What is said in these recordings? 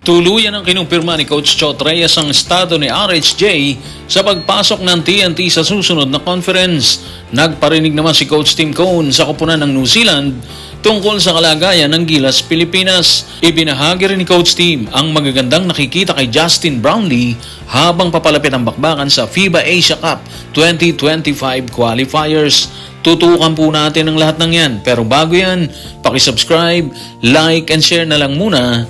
Tuluyan ang kinumpirma ni Coach Chot Reyes ang estado ni RHJ sa pagpasok ng TNT sa susunod na conference. Nagparinig naman si Coach Tim Cone sa koponan ng New Zealand tungkol sa kalagayan ng Gilas Pilipinas. Ibinahagi rin ni Coach Tim ang magagandang nakikita kay Justin Brownlee habang papalapit ang bakbakan sa FIBA Asia Cup 2025 qualifiers. Tutukan po natin ang lahat ng yan. Pero bago yan, pakisubscribe, like, and share na lang muna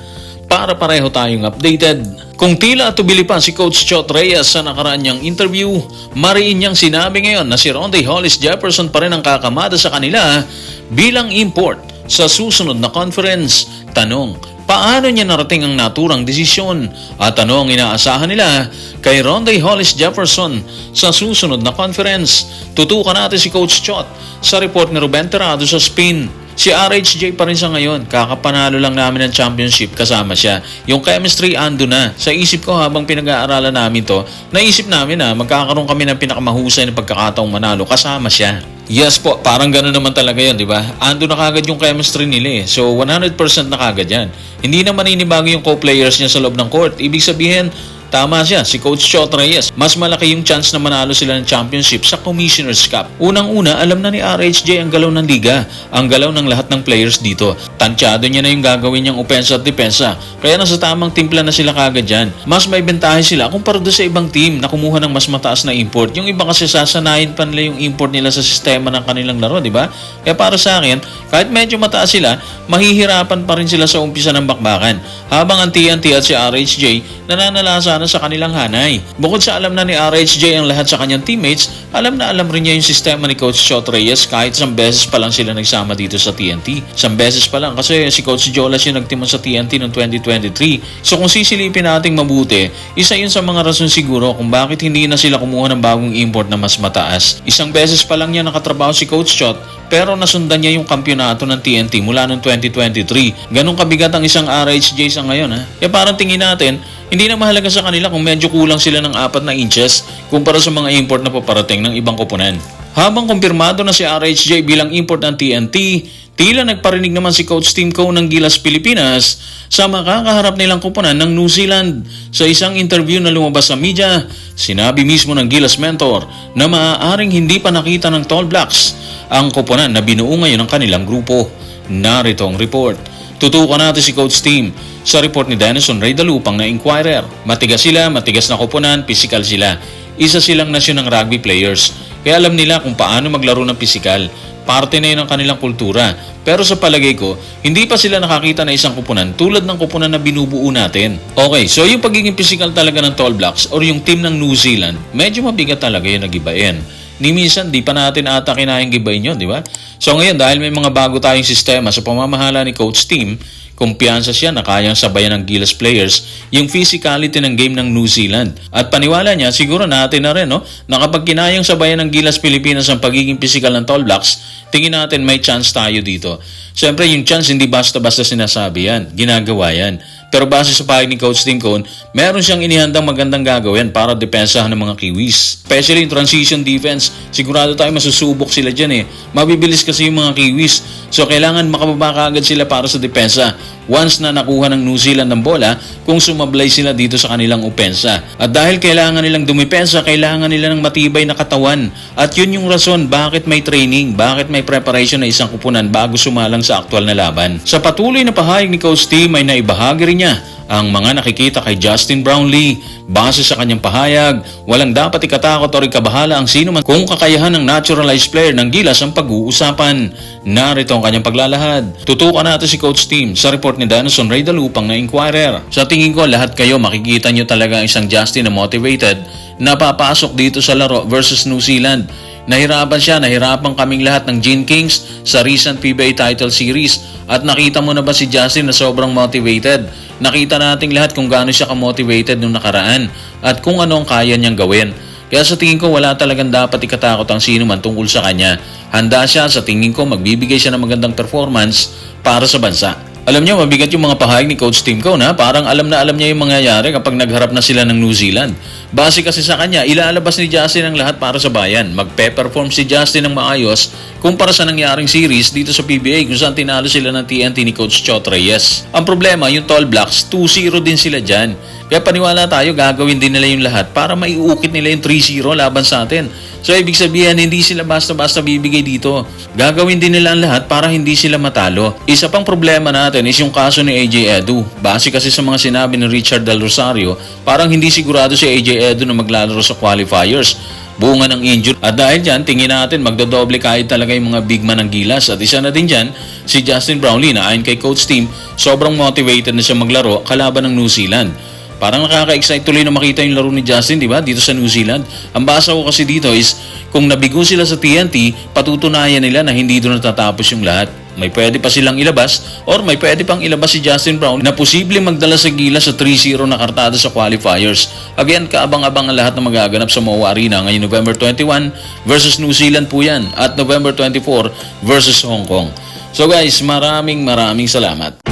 para pareho tayong updated. Kung tila tubili pa si Coach Chot Reyes sa nakaraan niyang interview, mariin niyang sinabi ngayon na si Rondae Hollis Jefferson pa rin ang kakamada sa kanila bilang import sa susunod na conference. Tanong, paano niya narating ang naturang desisyon? At ano ang inaasahan nila kay Rondae Hollis Jefferson sa susunod na conference? Tutukan natin si Coach Chot sa report ni Ruben Terrado sa Spin. Si RHJ pa rin sa ngayon, kakapanalo lang namin ng championship kasama siya. Yung chemistry ando na. Sa isip ko habang pinag-aaralan namin to, naisip namin na magkakaroon kami ng pinakamahusay na pagkakataong manalo kasama siya. Yes po, parang gano'n naman talaga yun, di ba? Ando na kagad yung chemistry nila eh. So 100% na kagad yan. Hindi na maninibago yung co-players niya sa loob ng court. Ibig sabihin, tama siya, si Coach Chot Reyes. Mas malaki yung chance na manalo sila ng championship sa Commissioner's Cup. Unang-una, alam na ni RHJ ang galaw ng liga, ang galaw ng lahat ng players dito. Tansyado niya na yung gagawin niyang opensa at depensa. Kaya nasa tamang timpla na sila kagad dyan. Mas may bentahe sila kumpara doon sa ibang team na kumuha ng mas mataas na import. Yung iba kasi sasanayin pa nila yung import nila sa sistema ng kanilang laro, di ba? Kaya para sa akin, kahit medyo mataas sila, mahihirapan pa rin sila sa umpisa ng bakbakan. Habang ang TNT at si RHJ nananalasa na sa kanilang hanay. Bukod sa alam na ni RHJ ang lahat sa kanyang teammates, alam na alam rin niya yung sistema ni Coach Chot Reyes kahit isang beses pa lang sila nagsama dito sa TNT. Isang beses pa lang kasi si Coach Jolas yung nagtimon sa TNT noong 2023. So kung sisilipin nating mabuti, isa yun sa mga rason siguro kung bakit hindi na sila kumuha ng bagong import na mas mataas. Isang beses pa lang niya nakatrabaho si Coach Chot pero nasundan niya yung kampyonato ng TNT mula noong 2023. Ganong kabigat ang isang RHJ sa ngayon ha. Kaya parang tingin natin, hindi na mahalaga sa kanila kung medyo kulang sila ng 4 na inches kumpara sa mga import na paparating ng ibang koponan. Habang kumpirmado na si RHJ bilang import ng TNT, tila nagparinig naman si Coach Tim Cone ng Gilas Pilipinas sa makakaharap nilang koponan ng New Zealand. Sa isang interview na lumabas sa media, sinabi mismo ng Gilas mentor na maaaring hindi pa nakita ng Tall Blacks ang koponan na binuo ngayon ng kanilang grupo. Narito ang report. Tutukan natin si Coach Tim sa report ni Denison Ray Dalupang na Inquirer. Matigas sila, matigas na koponan, physical sila. Isa silang nasyon ng rugby players. Kaya alam nila kung paano maglaro ng physical. Parte na yun ang kanilang kultura. Pero sa palagay ko, hindi pa sila nakakita na isang koponan tulad ng koponan na binubuo natin. Okay, so yung pagiging physical talaga ng Tall Blacks or yung team ng New Zealand, medyo mabigat talaga yun nagibayin. Ni minsan, di pa natin ata kinayang gibayin yun, di ba? So ngayon, dahil may mga bago tayong sistema sa pamamahala ni Coach Tim, kumpiyansa siya na kayang sabayan ng Gilas players yung physicality ng game ng New Zealand. At paniwala niya, siguro natin na rin, no, na kapag kinayang sabayan ng Gilas Pilipinas ang pagiging physical ng Tall Blacks, tingin natin may chance tayo dito. Siyempre, yung chance hindi basta-basta sinasabi yan. Ginagawa yan. Pero base sa pahayag ni Coach Tim Cone, meron siyang inihandang magandang gagawin para depensahan ng mga Kiwis. Especially in transition defense, sigurado tayo masusubok sila dyan eh. Mabibilis kasi yung mga Kiwis. So kailangan makababa kaagad sila para sa depensa. Once na nakuha ng New Zealand ng bola, kung sumablay sila dito sa kanilang opensa. At dahil kailangan nilang dumipensa, kailangan nila ng matibay na katawan. At yun yung rason bakit may training, bakit may preparation na isang kupunan bago sumalang sa aktual na laban. Sa patuloy na pahayag ni Coach Tim ay naibahagi rin niya ang mga nakikita kay Justin Brownlee. Base sa kanyang pahayag, walang dapat ikatakot o ikabahala ang sino man kung kakayahan ng naturalized player ng Gilas ang pag-uusapan. Narito ang kanyang paglalahad. Tutukan natin si Coach Tim sa report ni Denison Ray Dalupang na Inquirer. Sa tingin ko, lahat kayo makikita nyo talaga isang Justin na motivated na papasok dito sa laro versus New Zealand. Nahirapan kaming lahat ng Gene Kings sa recent PBA title series. At nakita mo na ba si Justin na sobrang motivated? Nakita nating lahat kung gaano siya ka-motivated nung nakaraan at kung ano ang kaya niyang gawin. Kaya sa tingin ko wala talagang dapat ikatakot ang sino man tungkol sa kanya. Handa siya, sa tingin ko magbibigay siya ng magandang performance para sa bansa. Alam niyo, mabigat yung mga pahayag ni Coach Tim Cone, ha? Parang alam na alam niya yung mangyayari kapag nagharap na sila ng New Zealand. Base kasi sa kanya, ilalabas ni Justin ang lahat para sa bayan. Magpe-perform si Justin ng maayos kumpara sa nangyaring series dito sa PBA kung saan tinalo sila ng TNT ni Coach Chot Reyes. Ang problema, yung Tall Blacks, 2-0 din sila dyan. Kaya paniwala tayo, gagawin din nila yung lahat para maiukit nila yung 3-0 laban sa atin. So ibig sabihin, hindi sila basta-basta bibigay dito. Gagawin din nila ang lahat para hindi sila matalo. Isa pang problema natin is yung kaso ni AJ Edu. Base kasi sa mga sinabi ni Richard Del Rosario, parang hindi sigurado si AJ Edu na maglalaro sa qualifiers. Bunga ng injury. At dahil dyan, tingin natin magdodoble kahit talaga yung mga big man ng Gilas. At isa na din dyan, si Justin Brownlee na ayon kay Coach Tim, sobrang motivated na siya maglaro kalaban ng New Zealand. Parang nakaka-excite tuloy na makita yung laro ni Justin, di ba? Dito sa New Zealand. Ang basa ko kasi dito is, kung nabigo sila sa TNT, patutunayan nila na hindi doon natatapos yung lahat. May pwede pa silang ilabas or may pwede pang ilabas si Justin Brown na posibleng magdala sa Gilas sa 3-0 na kartada sa qualifiers. Again, kaabang-abang ang lahat na magaganap sa MOA Arena ngayong November 21 versus New Zealand po yan at November 24 versus Hong Kong. So guys, maraming salamat.